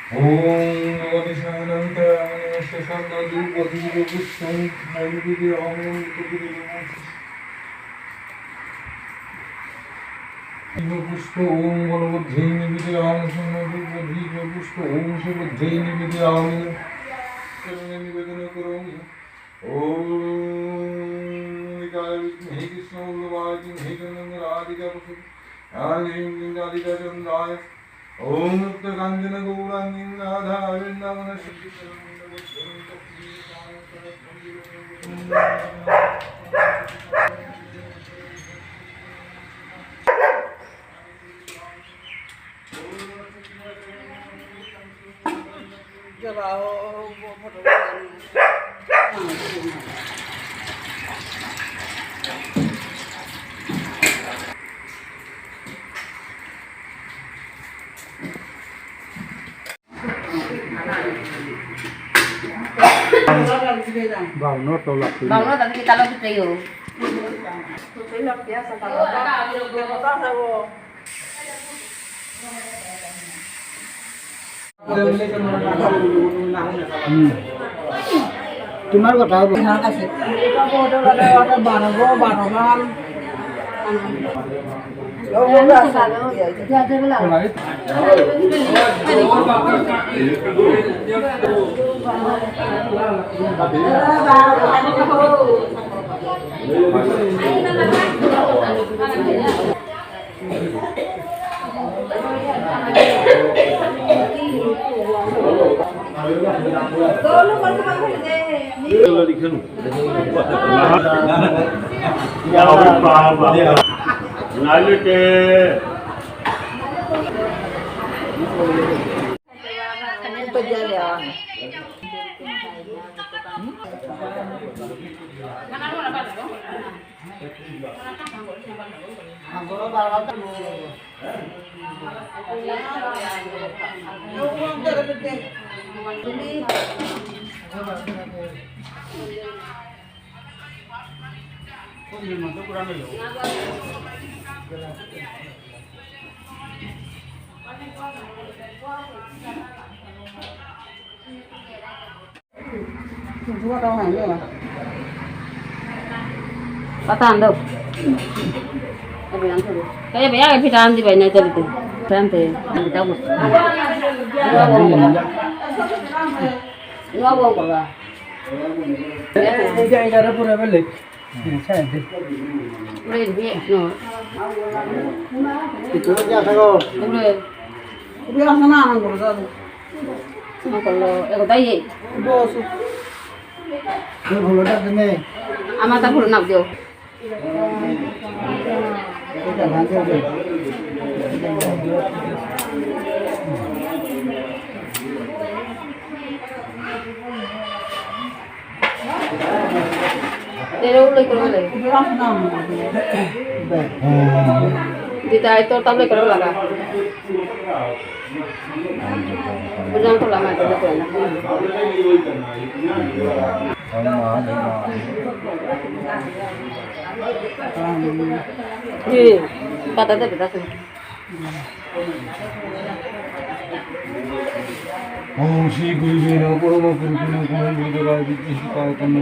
Om Adishananta Shashanadu Vadhiva Vishnu Navidi Amun Pushpa Om Valavadhini Vidyam Sanadu Vadhiva Pushpa Om Shavadhini Vidyam Karani Vedana Karami Om Nikaya Vishnu He Krishna Ullavajin He Kananda Radhika Pushpa Ajim Lingradika Chandraya Om Nutta Kanjana Gaurangin Radha Vrindavana Bang no tadi kita lagi tayo. তোমার কথা হবে Patahan daw. Kaya ba yan pitaan di ba na ito dito. Sante, hindi daw gusto. Nuwag ko ba? এটা এটা পুরো বলে সাইডে Ulit, no. itu ya থাকো Ulit. তুমি আসো না আনন্দ করে দাও Ano kalau ego tayo. বস তুমি ভালোটা তুমি Ama ta pulo na dio. এটা ভাঙতে হবে Pero ulit ko ulit. তুমি আসো না Dito ito table ko laga. Bujan ko lama ito ko na. Ni patata beta su. Om Shri Guru Jena Parama Purukuna Kuma Vidara Vidishikaya Tanna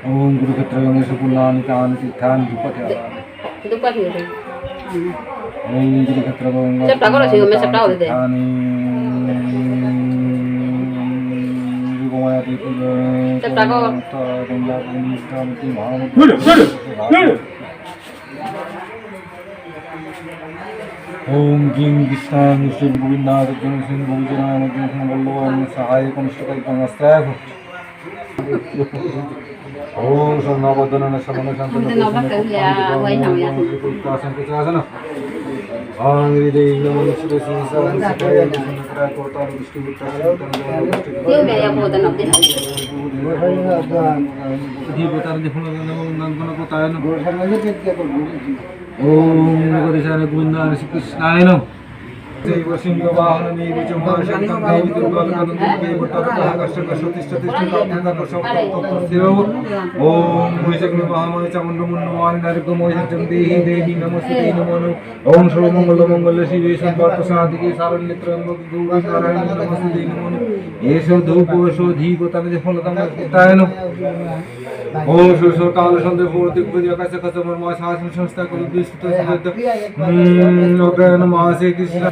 Om Guru Ketrayana Sapulani Tani Tithan Dupatya Dupat ni. Om Guru Ketrayana Septa ko sigo me septa ode. Tani Gumaya Titile Septa ko. Tanya Punistamati Mahamad Om Kim Krishna Nishir Govinda Jansin Bhujana Jansin Vallovan Sahaya Konishtakal Pangastraya Om Sarnavadana Samana Santana Angri Devi Naman Shri Sisa Sakaya Sanakara Kota Vishnu Dio me ya po dan update. Di Kota Dihula Nangana Kota গোরখান মানে কে কে করব Om Nagadisana Govinda Shri Krishna जैव सिंहवाहनमेव महाशक्तं देवी दुर्गावतारं देवी ओम भूषग्नि महामाय चामुण्डमुण्डमानि नरकमोहितं देहि देवी नमस्ते नमो नमः ओम सर्वमङ्गलमङ्गल शिवे सर्वार्थसाधिके शरण्यत्रयम्बके गौरी नारायणी नमस्ते नमो नमः एष धूपो दीपतानि फलतमस्ताय नमः ओम सुरकाल संदे पूर्ति पूजा कैसे खत्म मास शासन संस्था को विस्तृत अग्रहण मासे कृष्ण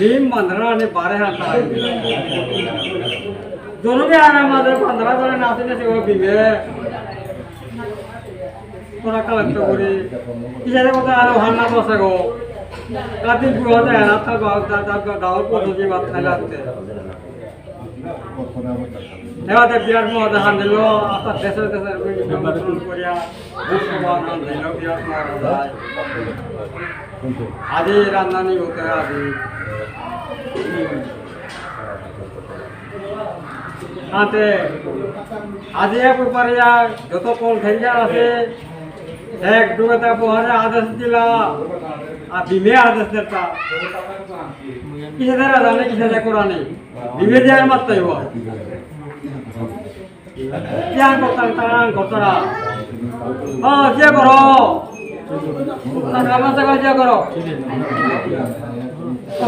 भीम 15 ने 12 हाथ दोनों भी आ रहे हमारे 15 जने नाचने से वो भीगे थोड़ा कलक तो पूरी इसे देखो तो आरो हारना तो सको काटी बुआ तो है ना था गाँव को दूसरी बात फैलाते हेवा ते बिहार में होता हम दिलो आता देशर कोई नंबर कोरिया उसके बाद हम दिलो बिहार में होता है आधी रांधनी होता है आधी आते आधी एक ऊपर या जो तो कौन खेलजा आते एक दो तक पहुँचे आदेश दिला आप बीमे आदेश देता किसे दे रहा नहीं किसे दे कोरा नहीं बीमे जाए मत तो हुआ क्या करता रहा हाँ क्या करो nama sengaja karo.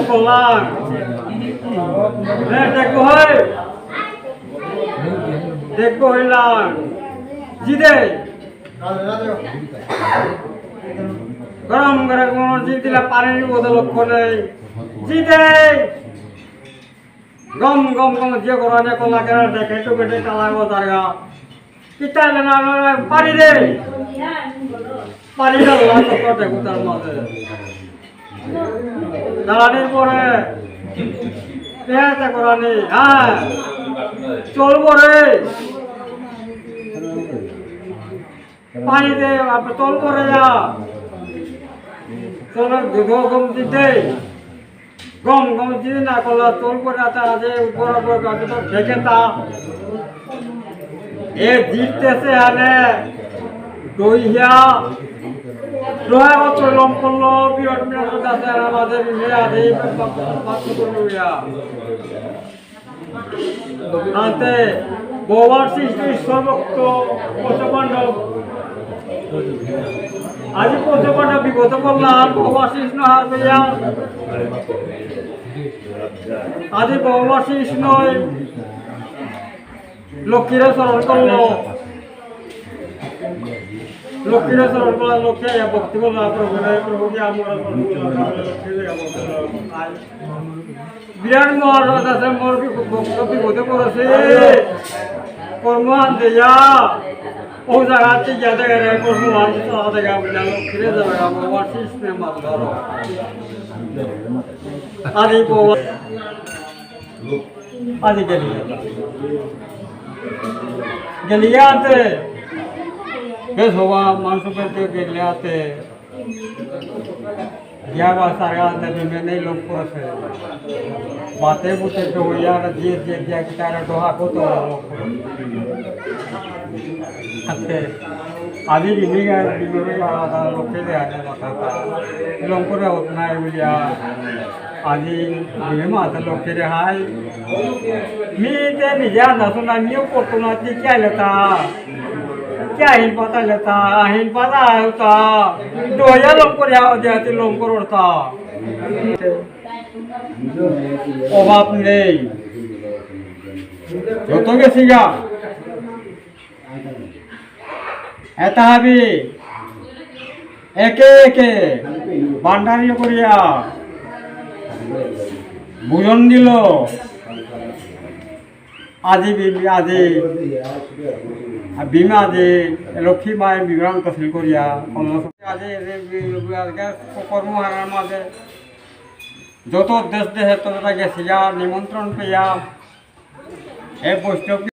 Pelan. Dekho hilang. Jide. Garam garam kono jidila pani ni bodol khole. Jide. গম গম গম যে গরানে কলা কেরা দেখে তো বেটে কালা গো দারগা কিতা না পারি রে পারি না আল্লাহ তো কটে কুতার মাঝে দাঁড়ানোর পরে পেঁয়াজটা করানি হ্যাঁ চলবো রে পানিতে চলবো রে যা চল গম দিতে গম গম দিতে না করলে চলবো না তা যে বরাবর কাছে তো ঢেকে তা এ জিততেছে আনে দইয়া রোয়া বছর লম করলো বিরাট বিরাট কাছে আমাদের আদে মাত্র করলো আনতে গোবার সৃষ্টি সর্বক্ত পঞ্চপাণ্ডব আজি পঞ্চপাণ্ডব বিগত করলাম গোবার কৃষ্ণ হার পেয়া আজি গোবার কৃষ্ণ লক্ষ্মীরে স্মরণ করলো লক্ষ্মীরে স্মরণ করলাম লক্ষ্মী ভক্তি করলাম প্রভুকে আমরা বিরাট মহারাজ আছে মোর বিপদে করেছে কর্ম আনতে যা ও জায়গাতে যাতে গেলে কর্ম আনতে চলা দেখা বলে লক্ষ্মীরে যাবে আমার কৃষ্ণে মাছ ধরো আদি আদি গেলিয়ে আনতে বেশ হওয়া মানুষ পেতে গেলে আতে या बात सारा नदी में नहीं लोग पुरुष है बातें बुते तो यार जे जे जे की तारा दोहा को तो अच्छे आदि भी नहीं गया बिगड़े वाला लोग के लिए आने वाला था लोगों को उतना ही बोलिया आदि भी माता लोग के लिए हाय मीते निजा ना सुना न्यू को तो ना क्या लेता क्या हिन पता होता दो हजार लोग को जाते लोग को उड़ता অভাব নেই যত গেছি গা এটা হাবি একে একে বান্ডারি করিয়া ভোজন দিল আজি বিমা যে লক্ষ্মী মায়ের বিভ্রান্ত ফিল করিয়া আজি কর্মহারার মাঝে যত দেশ দেশে ততটা গেছি যা নিমন্ত্রণ পেয়া এ বৈষ্ণব